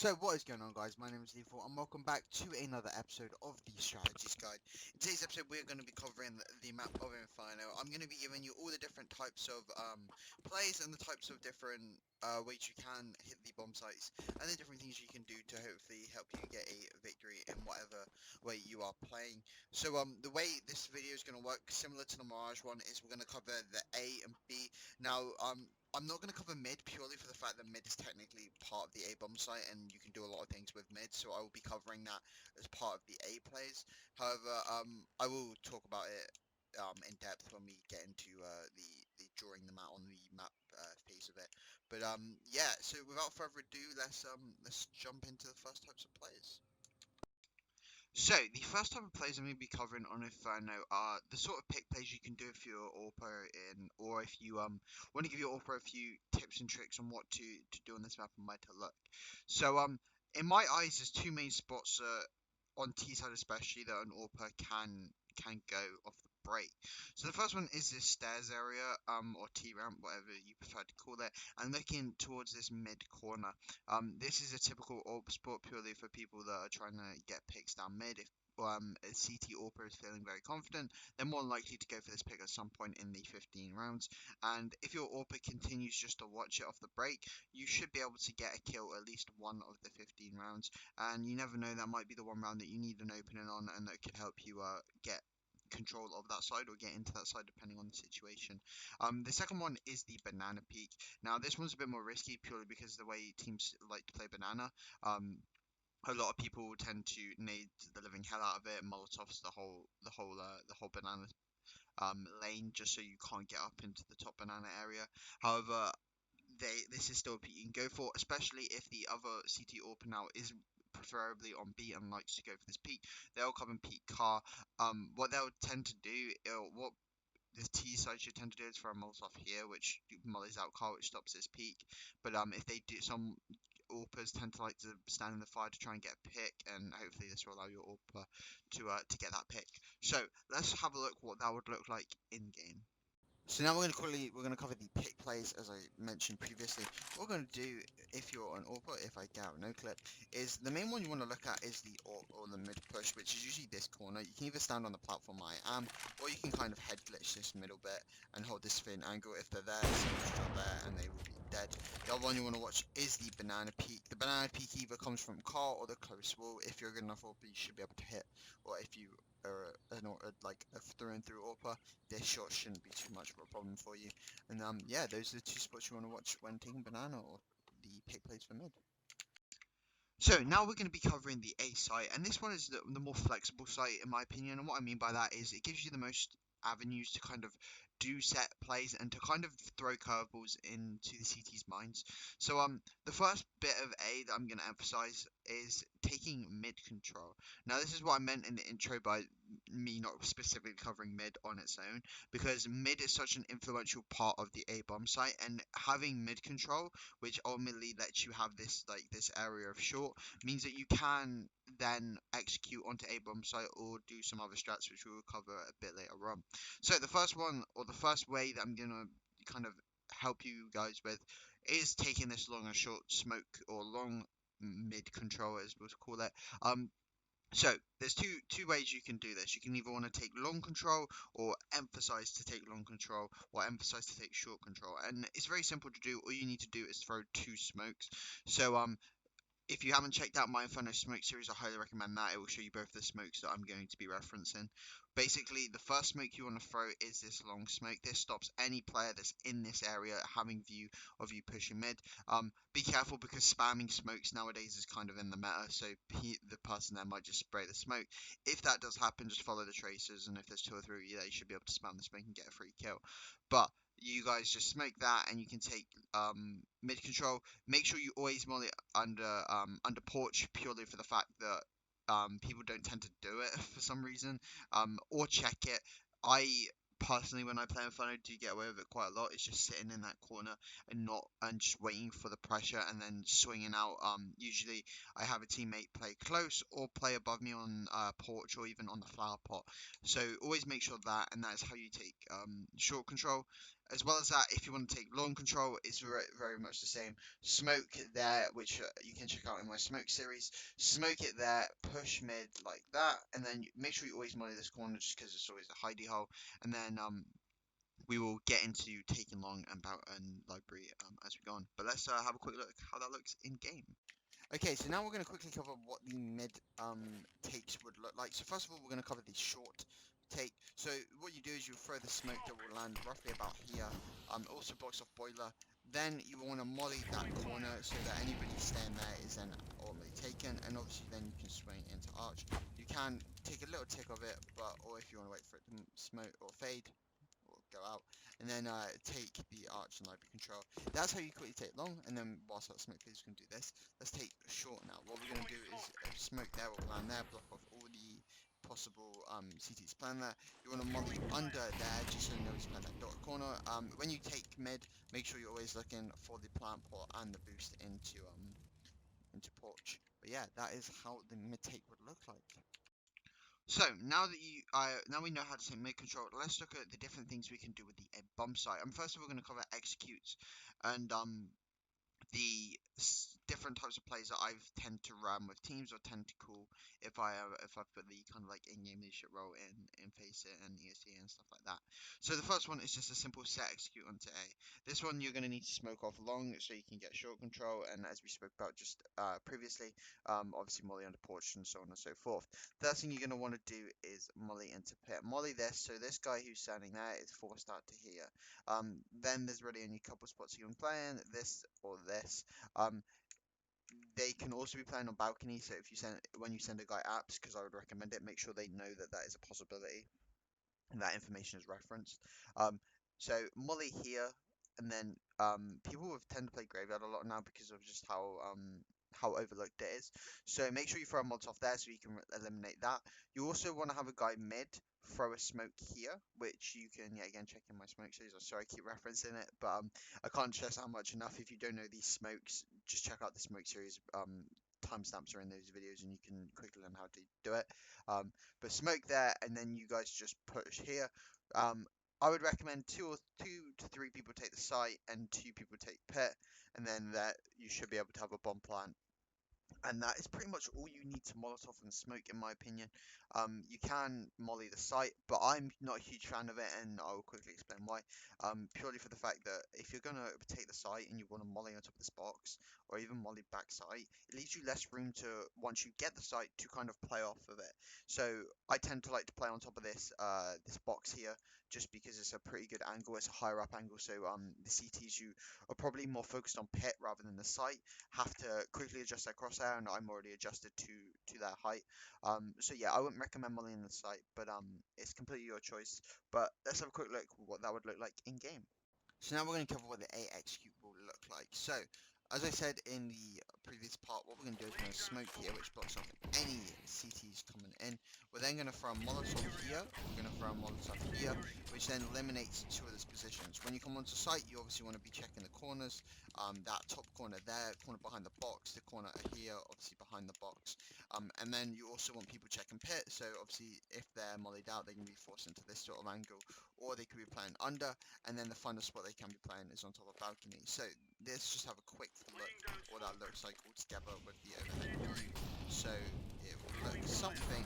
So what is going on, guys? My name is Lethal and welcome back to another episode of the Strategies Guide. In today's episode we're going to be covering the map of Inferno. I'm going to be giving you all the different types of plays and the types of different ways you can hit the bomb sites and the different things you can do to hopefully help you get a victory in whatever way you are playing. So the way this video is going to work, similar to the Mirage one, is we're going to cover the A and B. Now I'm not going to cover mid purely for the fact that mid is technically part of the A bomb site and you can do a lot of things with mid, so I will be covering that as part of the A plays. However, I will talk about it in depth when we get into the drawing them out on the map phase of it. But yeah, so without further ado, let's jump into the first types of players. So, the first type of plays I'm going to be covering on Inferno are the sort of pick plays you can do if you're AWPer in, or if you want to give your AWPer a few tips and tricks on what to do on this map and where to look. So, in my eyes, there's two main spots on T side especially that an AWPer can go off the break. So the first one is this stairs area, or T ramp, whatever you prefer to call it, and looking towards this mid corner. This is a typical AWP spot purely for people that are trying to get picks down mid. If a CT AWPer is feeling very confident, they're more likely to go for this pick at some point in the 15 rounds. And if your AWPer continues just to watch it off the break, you should be able to get a kill at least one of the 15 rounds. And you never know, that might be the one round that you need an opening on, and that could help you get control of that side or get into that side depending on the situation. The second one is the banana peak. Now this one's a bit more risky purely because of the way teams like to play banana. A lot of people tend to nade the living hell out of it, molotovs the whole banana lane just so you can't get up into the top banana area. However, this is still a peak you can go for, especially if the other CT AWPer now is preferably on B and likes to go for this peak. They'll come and peek car. What they'll tend to do, what the T side should tend to do is throw a Molotov here, which mollies out car, which stops this peak. But if they do, some AWPers tend to like to stand in the fire to try and get a pick, and hopefully this will allow your AWPer to get that pick. So let's have a look what that would look like in game. So now we're going to cover the pick plays as I mentioned previously. What we're going to do if you're an AWPer, if I get out no clip, is the main one you want to look at is the AWP or the mid push, which is usually this corner. You can either stand on the platform I am, or you can kind of head glitch this middle bit and hold this spin angle. If they're there, someone's drop there and they will be dead. The other one you want to watch is the banana peak. The banana peak either comes from car or the close wall. If you're a good enough AWPer, you should be able to hit, or if you are like a through and through AWPer, this shot shouldn't be too much of a problem for you. And yeah, those are the two spots you want to watch when taking banana or the pick plays for mid. So now we're going to be covering the A site, and this one is the more flexible site in my opinion. And what I mean by that is it gives you the most avenues to kind of do set plays and to kind of throw curveballs into the CT's minds. So the first bit of A that I'm going to emphasize is taking mid control. Now this is what I meant in the intro by me not specifically covering mid on its own, because mid is such an influential part of the A bomb site, and having mid control, which ultimately lets you have this area of short, means that you can then execute onto a bomb site or do some other strats which we will cover a bit later on. So the first one, or the first way that I'm gonna kind of help you guys with, is taking this long and short smoke or long mid control as we'll call it. So there's two ways you can do this. You can either want to take long control or emphasize to take long control or emphasize to take short control. And it's very simple to do. All you need to do is throw two smokes. So if you haven't checked out my Inferno smoke series, I highly recommend that. It will show you both the smokes that I'm going to be referencing. Basically, the first smoke you want to throw is this long smoke. This stops any player that's in this area having view of you pushing mid. Be careful because spamming smokes nowadays is kind of in the meta, so the person there might just spray the smoke. If that does happen, just follow the tracers, and if there's two or three of you there, you should be able to spam the smoke and get a free kill. But you guys just smoke that and you can take mid control. Make sure you always molly it under porch, purely for the fact that people don't tend to do it for some reason, or check it. I personally, when I play Inferno, do get away with it quite a lot. It's just sitting in that corner and just waiting for the pressure and then swinging out. Usually I have a teammate play close or play above me on porch or even on the flower pot. So always make sure that, and that is how you take short control. As well as that, if you want to take long control, it's very much the same. Smoke there, which you can check out in my smoke series. Smoke it there, push mid like that, and then make sure you always molly this corner just because it's always a hidey hole. And then we will get into taking long and bout and library as we go on. But let's have a quick look how that looks in game. Okay, so now we're going to quickly cover what the mid takes would look like. So first of all, we're going to cover the short take. So what you do is you throw the smoke that will land roughly about here. Also blocks off boiler. Then you want to molly that corner so that anybody staying there is then ultimately taken, and obviously then you can swing into arch. You can take a little tick of it, but or if you want to wait for it to smoke or fade, or go out, and then take the arch and library control. That's how you quickly take long, and then whilst that smoke is going to do this, let's take short now. What we're going to do is smoke there or plan there, block off all the possible CTs plan there. You want to molly under there, just so you know he's playing that dot corner. When you take mid, make sure you're always looking for the plant pot and the boost into porch. But yeah, that is how the mid take would look like. So now that now we know how to say mid control, let's look at the different things we can do with the bomb site. And first of all, we're going to cover executes and the different types of plays that I tend to run with teams or tend to call if I put the kind of like in-game leadership role in Face It and ESE and stuff like that. So the first one is just a simple set execute onto A. This one you're going to need to smoke off long so you can get short control, and as we spoke about just previously, obviously molly under porch and so on and so forth. First thing you're going to want to do is molly into pit. Molly this, so this guy who's standing there is forced out to here. Then there's really only a couple spots you can play in, this or this. They can also be playing on balcony, so if you when you send a guy apps, because I would recommend it, make sure they know that that is a possibility and that information is referenced. So molly here, and then people have tend to play graveyard a lot now because of just how overlooked it is. So make sure you throw a Molotov there so you can eliminate that. You also want to have a guy mid throw a smoke here, which you can again check in my smoke series. I'm sorry I keep referencing it, but I can't stress how much enough. If you don't know these smokes, just check out the smoke series. Timestamps are in those videos and you can quickly learn how to do it. But smoke there, and then you guys just push here. I would recommend two to three people take the site and two people take pit, and then that you should be able to have a bomb plant. And that is pretty much all you need to Molotov and smoke, in my opinion. You can molly the site, but I'm not a huge fan of it, and I will quickly explain why. Purely for the fact that if you're going to take the site and you want to molly on top of this box, or even molly back site, it leaves you less room to, once you get the site, to kind of play off of it. So I tend to like to play on top of this this box here, just because it's a pretty good angle. It's a higher up angle, so the CTs you are probably more focused on pit rather than the site have to quickly adjust their crosshair, and I'm already adjusted to their height. So yeah, I wouldn't recommend mulling the site, but it's completely your choice. But let's have a quick look what that would look like in game. So now we're going to cover what the A execute will look like. So as I said in the previous part, what we're going to do is we're going to smoke here, which blocks off any CTs coming in. We're then going to throw a Molotov here, we're going to throw a Molotov here, which then eliminates two of those positions. When you come onto site, you obviously want to be checking the corners, that top corner there, corner behind the box, the corner here, obviously behind the box. And then you also want people checking pit, so obviously if they're mollied out, they can be forced into this sort of angle, or they could be playing under, and then the final spot they can be playing is on top of balcony. So let's just have a quick look at what that looks like all together with the overhead view. So it will look something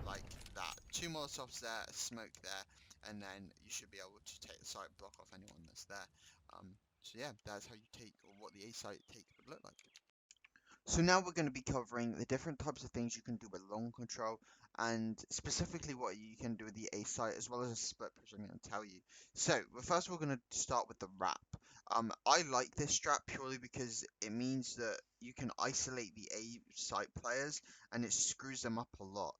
like that. Two Molotovs there, a smoke there, and then you should be able to take the site, block off anyone that's there. So yeah, that's how you take, or what the A site take would look like. So now we're going to be covering the different types of things you can do with long control, and specifically what you can do with the A site, as well as a split push I'm going to tell you. So first we're going to start with the wrap. I like this strat purely because it means that you can isolate the A site players, and it screws them up a lot.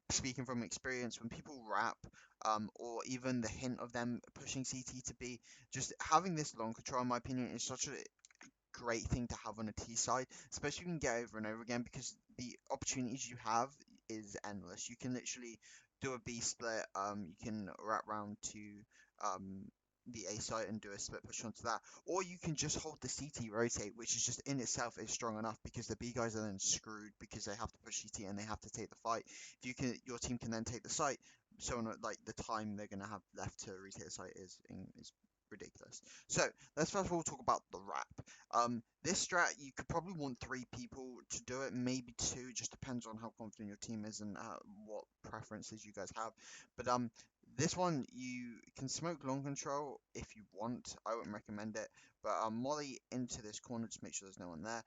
Speaking from experience, when people wrap, or even the hint of them pushing CT to B, just having this long control, in my opinion, is such a great thing to have on a T side, especially if you can get over and over again, because the opportunities you have is endless. You can literally do a B split, you can wrap round to the A side and do a split push onto that, or you can just hold the CT rotate, which is just in itself is strong enough, because the B guys are then screwed because they have to push CT and they have to take the fight. If you can, your team can then take the site. So like the time they're gonna have left to retake the site is ridiculous. So let's first of all talk about the wrap. This strat, you could probably want 3 people to do it, maybe 2, just depends on how confident your team is and what preferences you guys have. But this one, you can smoke long control if you want. I wouldn't recommend it. But molly into this corner, just make sure there's no one there.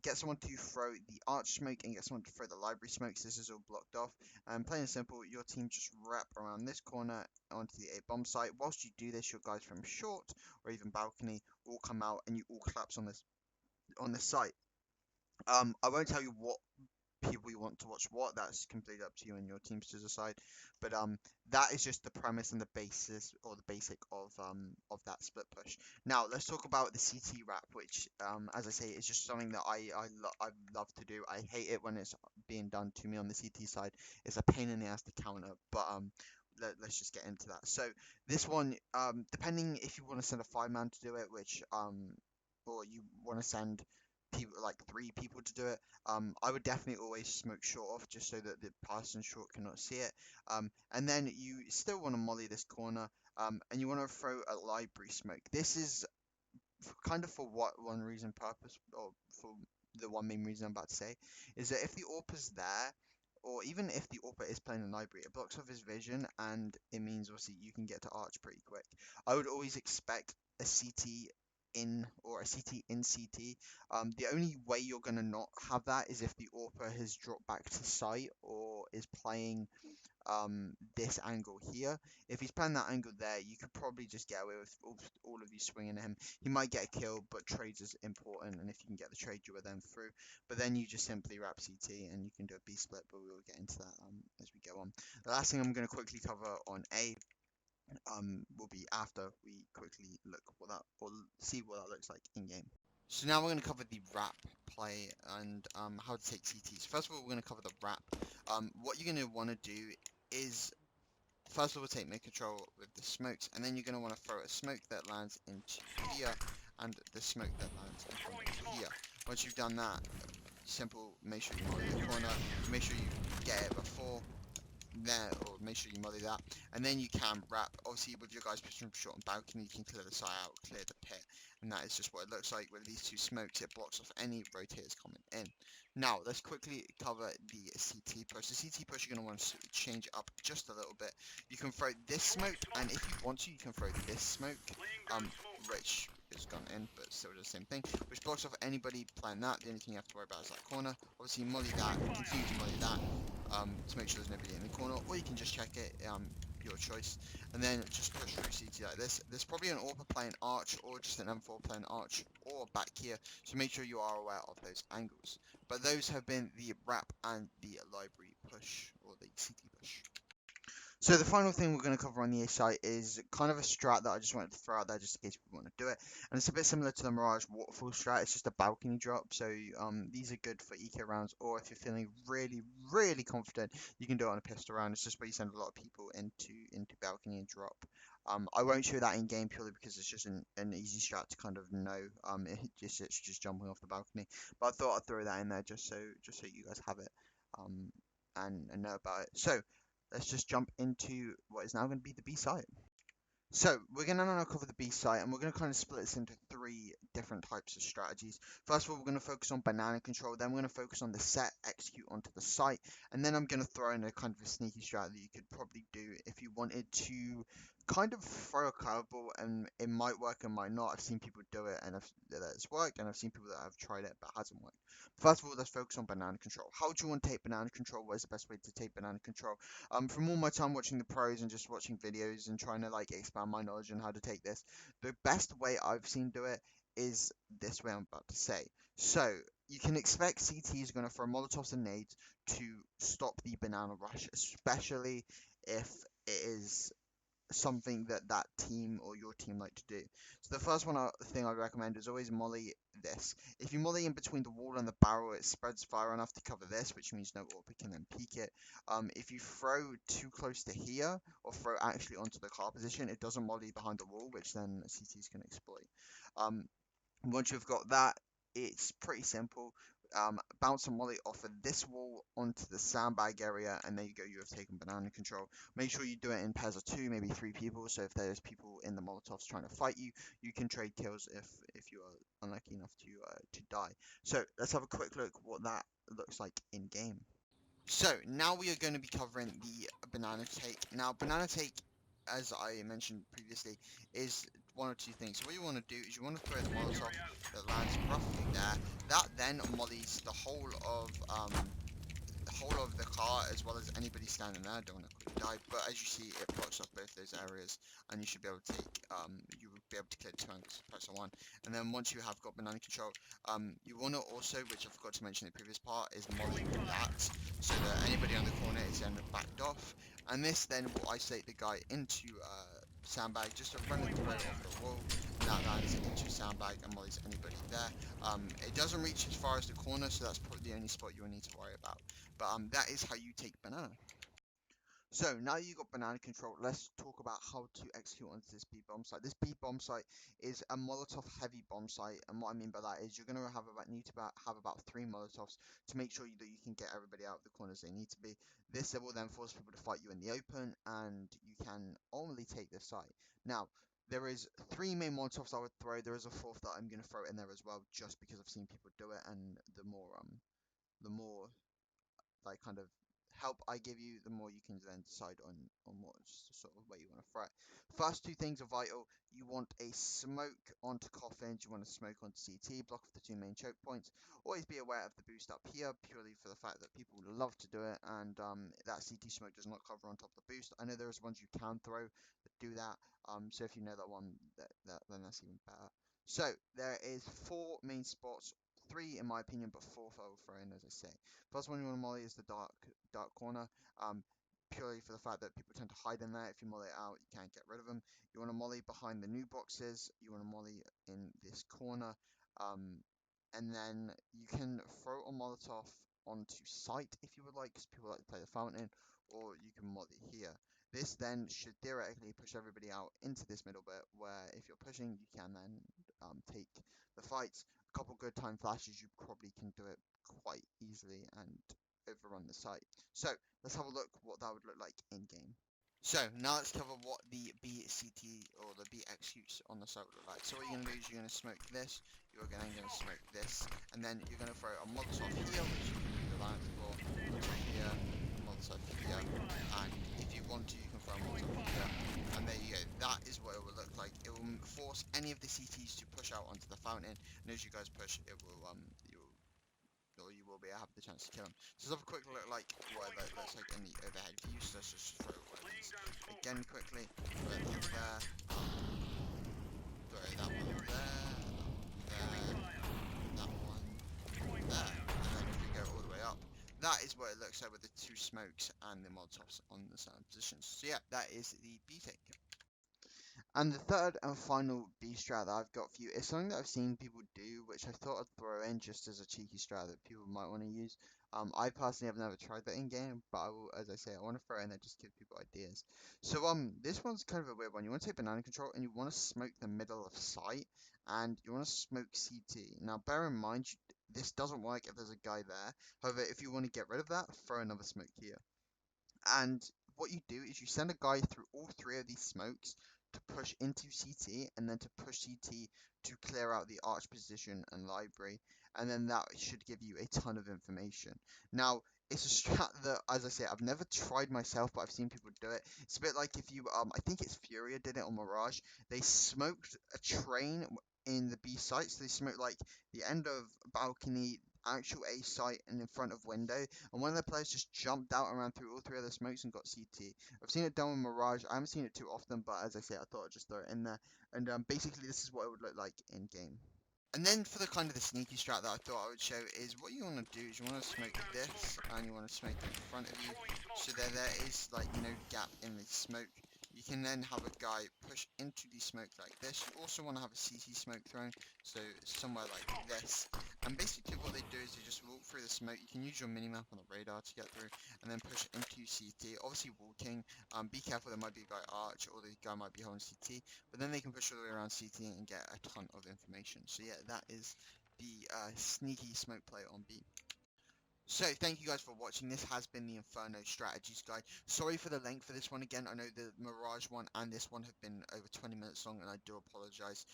Get someone to throw the arch smoke and get someone to throw the library smokes. This is all blocked off. And plain and simple, your team just wrap around this corner onto the A bomb site. Whilst you do this, your guys from short or even balcony all come out and you all collapse on this site. I won't tell you what people you want to watch what. That's completely up to you and your teams to decide. But that is just the premise and the basis or the basic of that split push. Now let's talk about the CT wrap, which as I say is just something that I love to do. I hate it when it's being done to me on the CT side. It's a pain in the ass to counter, but let's just get into that. So this one, depending if you want to send a 5-man to do it, which or you want to send people like 3 people to do it, I would definitely always smoke short off just so that the person short cannot see it. And then you still want to molly this corner, and you want to throw a library smoke. This is kind of for what one reason purpose, or for the one main reason I'm about to say, is that if the AWP is there, or even if the AWP is playing a library, it blocks off his vision, and it means obviously you can get to arch pretty quick. I would always expect a CT in or a CT in CT. The only way you're gonna not have that is if the AWPer has dropped back to site or is playing this angle here. If he's playing that angle there, you could probably just get away with all of you swinging at him. He might get a kill, but trades is important, and if you can get the trade, you are then through. But then you just simply wrap CT, and you can do a B split, but we will get into that as we go on. The last thing I'm going to quickly cover on A will be after we quickly look what that, or see what that looks like in game. So now we're going to cover the wrap play and how to take CTs. First of all, we're going to cover the wrap. What you're going to want to do is, first of all, take mid control with the smokes, and then you're going to want to throw a smoke that lands into here, and the smoke that lands into here. Once you've done that, simple, make sure you molly the corner, make sure you get it before there, or make sure you molly that, and then you can wrap. Obviously with your guys pushing from short and balcony, you can clear the side out, clear the pit, and that is just what it looks like with these 2 smokes. It blocks off any rotators coming in. Now let's quickly cover the CT push. The CT push, you're going to want to change it up just a little bit. You can throw this smoke, and if you want to, you can throw this smoke, which has gone in, but still the same thing, which blocks off anybody playing that. The only thing you have to worry about is that corner. Obviously molly that, continue to molly that, to make sure there's nobody in the corner, or you can just check it, your choice, and then just push through CT like this. There's probably an AWPer playing arch, or just an M4 playing arch, or back here, so make sure you are aware of those angles. But those have been the wrap and the library push, or the CT push. So the final thing we're going to cover on the A site is kind of a strat that I just wanted to throw out there just in case people want to do it. And it's a bit similar to the Mirage waterfall strat. It's just a balcony drop. So these are good for eco rounds, or if you're feeling really, really confident, you can do it on a pistol round. It's just where you send a lot of people into balcony and drop. I won't show that in game purely because it's just an easy strat to kind of know. It's just jumping off the balcony. But I thought I'd throw that in there just so you guys have it and know about it. So let's just jump into what is now going to be the B site. So we're going to now cover the B site, and we're going to kind of split this into 3 different types of strategies. First of all, we're going to focus on banana control, then we're going to focus on the set, execute onto the site, and then I'm going to throw in a kind of a sneaky strat that you could probably do if you wanted to kind of throw a curveball, and it might work and might not. I've seen people do it and it's worked, and I've seen people that have tried it but hasn't worked. First of all, let's focus on banana control. How do you want to take banana control? What is the best way to take banana control? From all my time watching the pros and just watching videos and trying to like expand my knowledge on how to take this, the best way I've seen do it is this way I'm about to say. So you can expect CTs are going to throw molotovs and nades to stop the banana rush, especially if it is something that team or your team like to do. So the first thing I recommend is always molly this. If you molly in between the wall and the barrel, it spreads fire enough to cover this, which means no AWPer can then peek it. If you throw too close to here, or throw actually onto the car position, it doesn't molly behind the wall, which then CTs can exploit. Once you've got that, it's pretty simple. bounce a molly off of this wall onto the sandbag area, and there you go, you have taken banana control. Make sure you do it in pairs of 2, maybe 3 people, so if there's people in the Molotovs trying to fight you, you can trade kills if you are unlucky enough to die. So let's have a quick look what that looks like in game. So now we are going to be covering the banana take. Now banana take, as I mentioned previously, is one or two things. So what you want to do is you want to throw the Molotov that lands roughly there. That then mollies the whole of the car, as well as anybody standing there. I don't want to quickly die, but as you see, it blocks off both those areas, and you should be able to take, you will be able to clear 2 angles, press on 1. And then once you have got banana control, you want to also, which I forgot to mention in the previous part, is molly that, so that anybody on the corner is then backed off. And this then will isolate the guy into sandbag, just to run it through off the wall, and that lands into sandbag and mollies anybody there. It doesn't reach as far as the corner, so that's probably the only spot you'll need to worry about. But that is how you take banana. So now you got banana control, let's talk about how to execute onto this B bomb site. This B bomb site is a Molotov heavy bomb site, and what I mean by that is you're going to need to have about 3 Molotovs to make sure that you can get everybody out of the corners they need to be. This will then force people to fight you in the open, and you can only take this site. Now, there is 3 main Molotovs I would throw. There is a 4th that I'm going to throw in there as well, just because I've seen people do it, and the more like kind of help I give you, the more you can then decide on what sort of way you want to throw it. First 2 things are vital. You want a smoke onto coffins, you want to smoke onto CT, block off the 2 main choke points. Always be aware of the boost up here, purely for the fact that people love to do it, and that CT smoke does not cover on top of the boost. I know there's ones you can throw that do that, so if you know that one, then that's even better. So there is 4 main spots, 3 in my opinion, but 4th I will throw in, as I say. First one you want to molly is the dark corner, purely for the fact that people tend to hide in there. If you molly it out, you can't get rid of them. You want to molly behind the new boxes. You want to molly in this corner, and then you can throw a Molotov onto site if you would like, because people like to play the fountain, or you can molly here. This then should theoretically push everybody out into this middle bit, where if you're pushing, you can then take the fights. A couple good time flashes, you probably can do it quite easily and overrun the site. So let's have a look what that would look like in game. So now let's cover what the BCT or the B executes on the site would look like. So what you're going to do is you're going to smoke this, you're then going to smoke this, and then you're going to throw a Molotov here, which you can do the line for, Molotov here, Molotov here, and if you want to, you can throw a Molotov here, and there you go. That is what it will look like. It will force any of the CTs to push out onto the fountain, and as you guys push, it will you will be have the chance to kill them. So let's have a quick look like what it looks like in the overhead view. So let's just throw one of these again quickly. Throw that there. Throw that one there. That one there. And then if we go all the way up, that is what it looks like with the 2 smokes and the Molotovs on the certain positions. So yeah, that is the B take. And the third and final B strat that I've got for you is something that I've seen people do, which I thought I'd throw in just as a cheeky strat that people might want to use. I personally have never tried that in game, but I will, as I say, I want to throw in there just to give people ideas. So this one's kind of a weird one. You want to take banana control and you want to smoke the middle of sight, and you want to smoke CT. Now bear in mind, this doesn't work if there's a guy there. However, if you want to get rid of that, throw another smoke here. And what you do is you send a guy through all 3 of these smokes to push into CT, and then to push CT to clear out the arch position and library, and then that should give you a ton of information. Now, it's a strat that, as I say, I've never tried myself, but I've seen people do it. It's a bit like if you, I think it's Furia did it on Mirage. They smoked a train in the B site, so they smoked like the end of balcony, actual A site, and in front of window, and one of the players just jumped out and ran through all 3 of the smokes and got CT. I've seen it done with Mirage. I haven't seen it too often, but as I say, I thought I'd just throw it in there. And basically, this is what it would look like in game. And then for the kind of the sneaky strat that I thought I would show is what you want to do is you want to smoke this, and you want to smoke it in front of you, so that there is like no gap in the smoke. You can then have a guy push into the smoke like this. You also want to have a CT smoke thrown, so somewhere like this. And basically what they do is they just walk through the smoke. You can use your minimap on the radar to get through, and then push into CT. Obviously walking, be careful, there might be a guy arch, or the guy might be holding CT, but then they can push all the way around CT and get a ton of information. So yeah, that is the sneaky smoke player on B. So, thank you guys for watching. This has been the Inferno Strategies Guide. Sorry for the length of this one again. I know the Mirage one and this one have been over 20 minutes long, and I do apologise.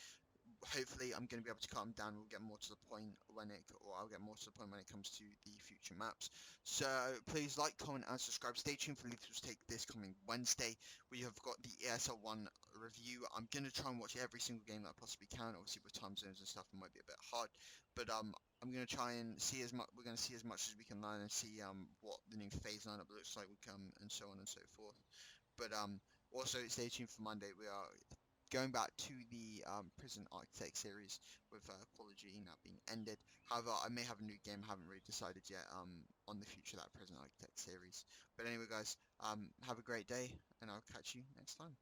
Hopefully, I'm going to be able to calm down. We'll get more to the point or I'll get more to the point when it comes to the future maps. So, please like, comment, and subscribe. Stay tuned for Lethal's Take this coming Wednesday. We have got the ESL1 review. I'm going to try and watch every single game that I possibly can. Obviously, with time zones and stuff, it might be a bit hard, but I'm going to try and see as much. We're going to see as much as we can learn and see what the new phase lineup looks like, and so on and so forth. But also stay tuned for Monday. We are going back to the Prison Architect series with Call of Duty now being ended. However, I may have a new game. Haven't really decided yet on the future of that Prison Architect series. But anyway, guys, have a great day, and I'll catch you next time.